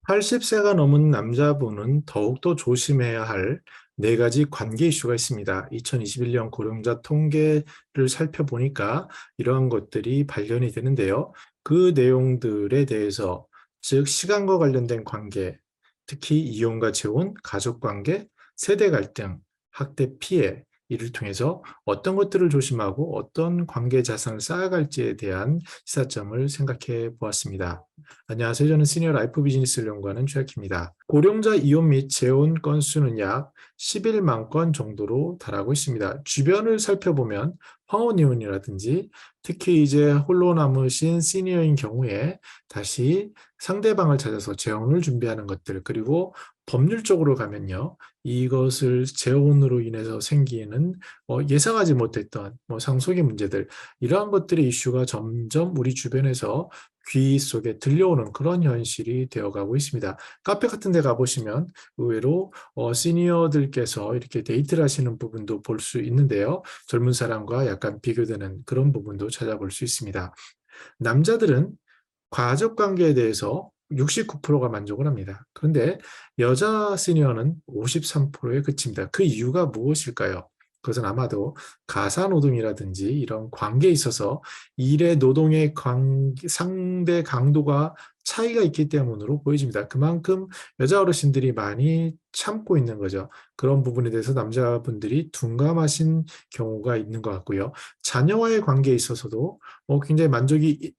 80세가 넘은 남자분은 더욱더 조심해야 할 네 가지 관계 이슈가 있습니다. 2021년 고령자 통계를 살펴보니까 이러한 것들이 발견이 되는데요. 그 내용들에 대해서, 즉 시간과 관련된 관계, 특히 이혼과 재혼, 가족 관계, 세대 갈등, 학대 피해, 이를 통해서 어떤 것들을 조심하고 어떤 관계 자산을 쌓아갈지에 대한 시사점을 생각해 보았습니다. 안녕하세요. 저는 시니어 라이프 비즈니스를 연구하는 최학입니다. 고령자 이혼 및 재혼 건수는 약 11만 건 정도로 달하고 있습니다. 주변을 살펴보면 황혼이혼이라든지 특히 이제 홀로 남으신 시니어인 경우에 다시 상대방을 찾아서 재혼을 준비하는 것들, 그리고 법률적으로 가면요, 이것을 재혼으로 인해서 생기는 예상하지 못했던 상속의 문제들, 이러한 것들의 이슈가 점점 우리 주변에서 귀 속에 들려오는 그런 현실이 되어가고 있습니다. 카페 같은 데 가보시면 의외로 시니어들께서 이렇게 데이트를 하시는 부분도 볼 수 있는데요. 젊은 사람과 약간 비교되는 그런 부분도 찾아볼 수 있습니다. 남자들은 가족 관계에 대해서 69%가 만족을 합니다. 그런데 여자 시니어는 53%에 그칩니다. 그 이유가 무엇일까요? 그것은 아마도 가사노동이라든지 이런 관계에 있어서 일의 노동의 상대 강도가 차이가 있기 때문으로 보여집니다. 그만큼 여자 어르신들이 많이 참고 있는 거죠. 그런 부분에 대해서 남자분들이 둔감하신 경우가 있는 것 같고요. 자녀와의 관계에 있어서도 굉장히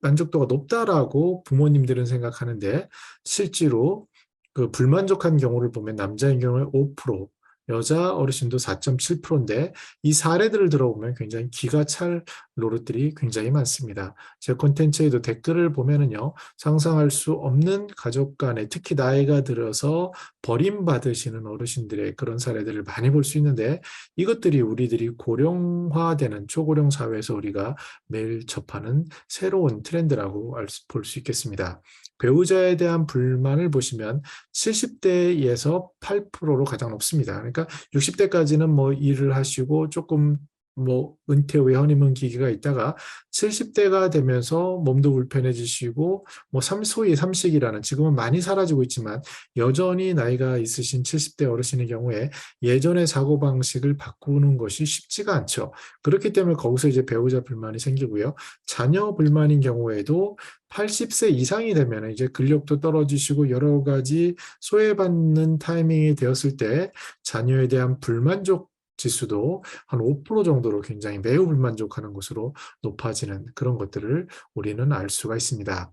만족도가 높다라고 부모님들은 생각하는데, 실제로 그 불만족한 경우를 보면 남자인 경우에 5%, 여자 어르신도 4.7%인데 이 사례들을 들어보면 굉장히 기가 찰 노릇들이 굉장히 많습니다. 제 콘텐츠에도 댓글을 보면은요, 상상할 수 없는 가족 간에, 특히 나이가 들어서 버림받으시는 어르신들의 그런 사례들을 많이 볼 수 있는데, 이것들이 우리들이 고령화되는 초고령 사회에서 우리가 매일 접하는 새로운 트렌드라고 볼 수 있겠습니다. 배우자에 대한 불만을 보시면 70대에서 8%로 가장 높습니다. 그러니까 60대까지는 뭐 일을 하시고 조금 뭐 은퇴 후에 허니문 기기가 있다가 70대가 되면서 몸도 불편해지시고 뭐 소위 삼식이라는, 지금은 많이 사라지고 있지만 여전히 나이가 있으신 70대 어르신의 경우에 예전의 사고방식을 바꾸는 것이 쉽지가 않죠. 그렇기 때문에 거기서 이제 배우자 불만이 생기고요. 자녀 불만인 경우에도 80세 이상이 되면 이제 근력도 떨어지시고 여러 가지 소외받는 타이밍이 되었을 때 자녀에 대한 불만족 지수도 한 5% 정도로 굉장히 매우 불만족하는 것으로 높아지는 그런 것들을 우리는 알 수가 있습니다.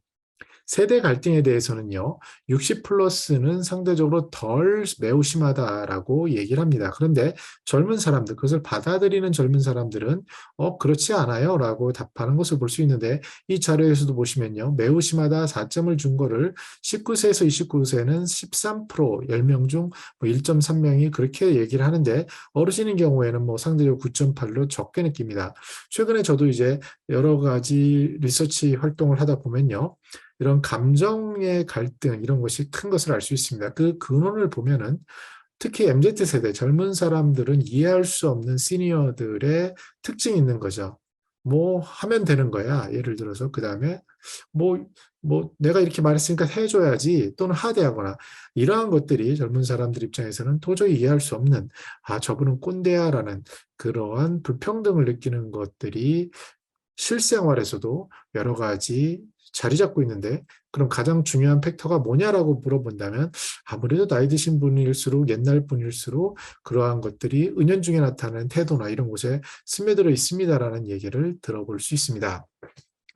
세대 갈등에 대해서는요, 60 플러스는 상대적으로 덜 매우 심하다라고 얘기를 합니다. 그런데 젊은 사람들, 그것을 받아들이는 젊은 사람들은 그렇지 않아요 라고 답하는 것을 볼 수 있는데, 이 자료에서도 보시면요, 매우 심하다 4점을 준 거를 19세에서 29세는 13%, 10명 중 1.3명이 그렇게 얘기를 하는데, 어르신인 경우에는 뭐 상대적으로 9.8로 적게 느낍니다. 최근에 저도 이제 여러 가지 리서치 활동을 하다 보면요, 이런 감정의 갈등, 이런 것이 큰 것을 알 수 있습니다. 그 근원을 보면은 특히 MZ세대 젊은 사람들은 이해할 수 없는 시니어들의 특징이 있는 거죠. 뭐 하면 되는 거야. 예를 들어서 그다음에 뭐 내가 이렇게 말했으니까 해줘야지, 또는 하대하거나, 이러한 것들이 젊은 사람들 입장에서는 도저히 이해할 수 없는, 저분은 꼰대야라는 그러한 불평등을 느끼는 것들이 실생활에서도 여러 가지 자리 잡고 있는데, 그럼 가장 중요한 팩터가 뭐냐라고 물어본다면 아무래도 나이 드신 분일수록, 옛날 분일수록 그러한 것들이 은연중에 나타나는 태도나 이런 곳에 스며들어 있습니다라는 얘기를 들어볼 수 있습니다.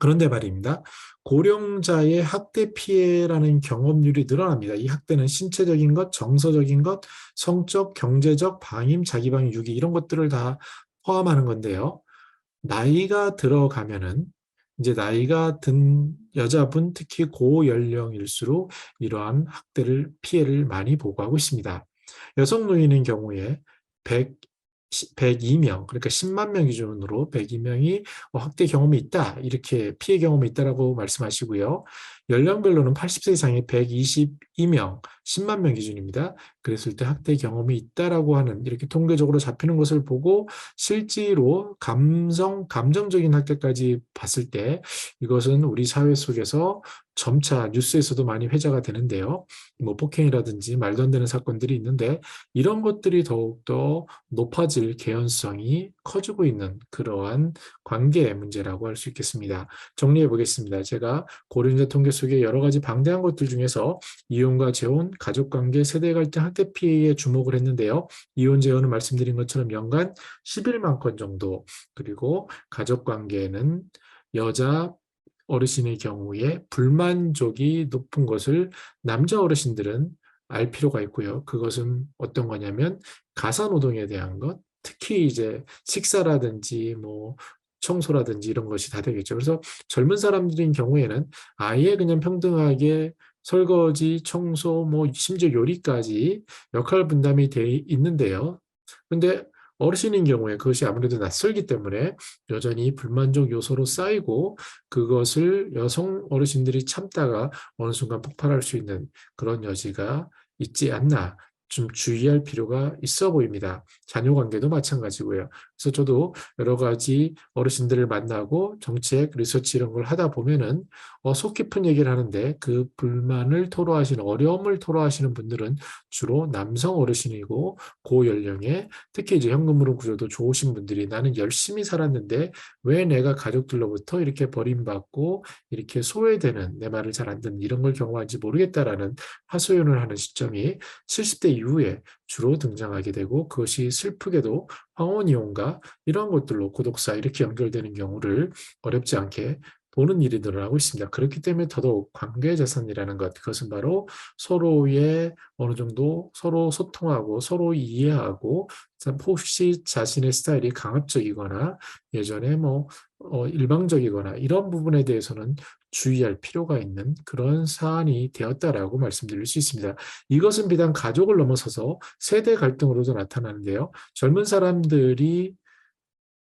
그런데 말입니다, 고령자의 학대 피해라는 경험률이 늘어납니다. 이 학대는 신체적인 것, 정서적인 것, 성적, 경제적, 방임, 자기방임, 유기, 이런 것들을 다 포함하는 건데요. 나이가 들어가면은, 이제 나이가 든 여자분, 특히 고연령일수록 이러한 피해를 많이 보고하고 있습니다. 여성 노인의 경우에 102명, 그러니까 10만 명 기준으로 102명이 학대 경험이 있다, 이렇게 피해 경험이 있다라고 말씀하시고요. 연령별로는 80세 이상이 122명, 10만 명 기준입니다. 그랬을 때 학대 경험이 있다라고 하는 이렇게 통계적으로 잡히는 것을 보고 실제로 감정적인 학대까지 봤을 때 이것은 우리 사회 속에서 점차 뉴스에서도 많이 회자가 되는데요. 뭐 폭행이라든지 말도 안 되는 사건들이 있는데 이런 것들이 더욱더 높아질 개연성이 커지고 있는 그러한 관계의 문제라고 할 수 있겠습니다. 정리해 보겠습니다. 제가 고령자 통계 속에 여러 가지 방대한 것들 중에서 이혼과 재혼, 가족관계, 세대 갈등, 학대 피해에 주목을 했는데요. 이혼 재혼은 말씀드린 것처럼 연간 11만 건 정도, 그리고 가족관계는 여자 어르신의 경우에 불만족이 높은 것을 남자 어르신들은 알 필요가 있고요. 그것은 어떤 거냐면 가사노동에 대한 것, 특히 이제 식사라든지 뭐 청소라든지 이런 것이 다 되겠죠. 그래서 젊은 사람들인 경우에는 아예 그냥 평등하게 설거지, 청소, 뭐 심지어 요리까지 역할 분담이 돼 있는데요. 근데 어르신인 경우에 그것이 아무래도 낯설기 때문에 여전히 불만족 요소로 쌓이고 그것을 여성 어르신들이 참다가 어느 순간 폭발할 수 있는 그런 여지가 있지 않나 좀 주의할 필요가 있어 보입니다. 자녀 관계도 마찬가지고요. 그래서 저도 여러 가지 어르신들을 만나고 정책, 리서치 이런 걸 하다 보면은 속 깊은 얘기를 하는데 그 불만을 토로하시는 어려움을 토로하시는 분들은 주로 남성 어르신이고 고연령에 특히 이제 현금으로 구조도 좋으신 분들이 나는 열심히 살았는데 왜 내가 가족들로부터 이렇게 버림받고 이렇게 소외되는 내 말을 잘 안 듣는 이런 걸 경험하는지 모르겠다라는 하소연을 하는 시점이 70대 이후에 주로 등장하게 되고 그것이 슬프게도 황혼이혼과 이런 것들로 고독사 이렇게 연결되는 경우를 어렵지 않게 보는 일이 늘어나고 있습니다. 그렇기 때문에 더더욱 관계자산이라는 것, 그것은 바로 서로의 어느 정도 서로 소통하고 서로 이해하고 혹시 자신의 스타일이 강압적이거나 예전에 뭐 일방적이거나 이런 부분에 대해서는 주의할 필요가 있는 그런 사안이 되었다라고 말씀드릴 수 있습니다. 이것은 비단 가족을 넘어서서 세대 갈등으로도 나타나는데요. 젊은 사람들이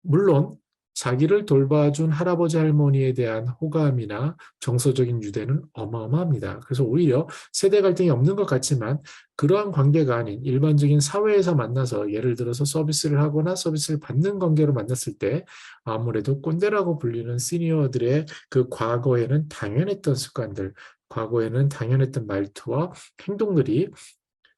물론 자기를 돌봐준 할아버지 할머니에 대한 호감이나 정서적인 유대는 어마어마합니다. 그래서 오히려 세대 갈등이 없는 것 같지만 그러한 관계가 아닌 일반적인 사회에서 만나서 예를 들어서 서비스를 하거나 서비스를 받는 관계로 만났을 때 아무래도 꼰대라고 불리는 시니어들의 그 과거에는 당연했던 습관들, 과거에는 당연했던 말투와 행동들이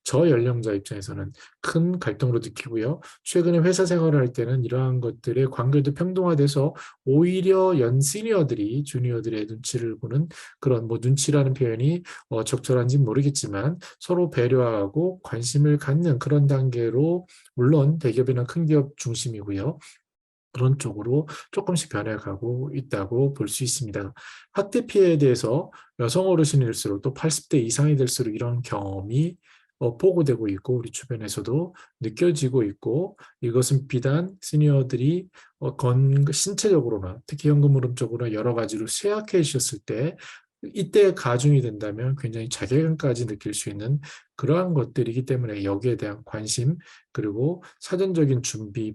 저 연령자 입장에서는 큰 갈등으로 느끼고요. 최근에 회사 생활을 할 때는 이러한 것들의 관계도 평등화돼서 오히려 연 시니어들이 주니어들의 눈치를 보는 그런 뭐 눈치라는 표현이 적절한지 모르겠지만 서로 배려하고 관심을 갖는 그런 단계로 물론 대기업이나 큰 기업 중심이고요. 그런 쪽으로 조금씩 변해가고 있다고 볼 수 있습니다. 학대 피해에 대해서 여성 어르신일수록 또 80대 이상이 될수록 이런 경험이 보고되고 있고 우리 주변에서도 느껴지고 있고 이것은 비단 시니어들이 신체적으로나 특히 현금흐름적으로 여러 가지로 쇠약해지셨을 때 이때 가중이 된다면 굉장히 자괴감까지 느낄 수 있는 그러한 것들이기 때문에 여기에 대한 관심 그리고 사전적인 준비,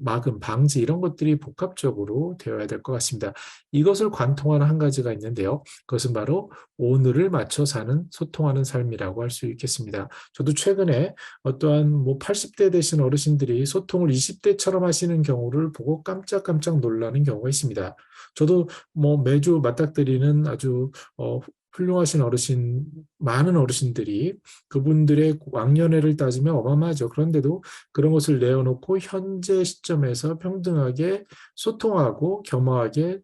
막음, 방지 이런 것들이 복합적으로 되어야 될 것 같습니다. 이것을 관통하는 한 가지가 있는데요. 그것은 바로 오늘을 맞춰 사는 소통하는 삶이라고 할 수 있겠습니다. 저도 최근에 어떠한 뭐 80대 되신 어르신들이 소통을 20대처럼 하시는 경우를 보고 깜짝깜짝 놀라는 경우가 있습니다. 저도 뭐 매주 맞닥뜨리는 아주 훌륭하신 어르신, 많은 어르신들이 그분들의 왕년회를 따지면 어마어마하죠. 그런데도 그런 것을 내어놓고 현재 시점에서 평등하게 소통하고 겸허하게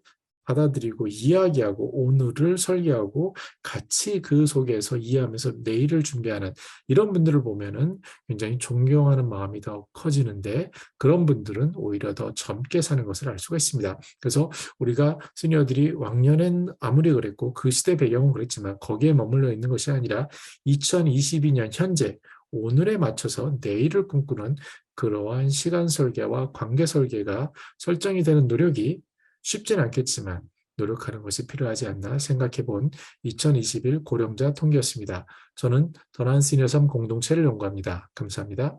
받아들이고 이야기하고 오늘을 설계하고 같이 그 속에서 이해하면서 내일을 준비하는 이런 분들을 보면은 굉장히 존경하는 마음이 더 커지는데 그런 분들은 오히려 더 젊게 사는 것을 알 수가 있습니다. 그래서 우리가 시니어들이 왕년엔 아무리 그랬고 그 시대 배경은 그랬지만 거기에 머물러 있는 것이 아니라 2022년 현재 오늘에 맞춰서 내일을 꿈꾸는 그러한 시간 설계와 관계 설계가 설정이 되는 노력이 쉽진 않겠지만 노력하는 것이 필요하지 않나 생각해 본 2021 고령자 통계였습니다. 저는 더 나은 시니어 삶 공동체를 연구합니다. 감사합니다.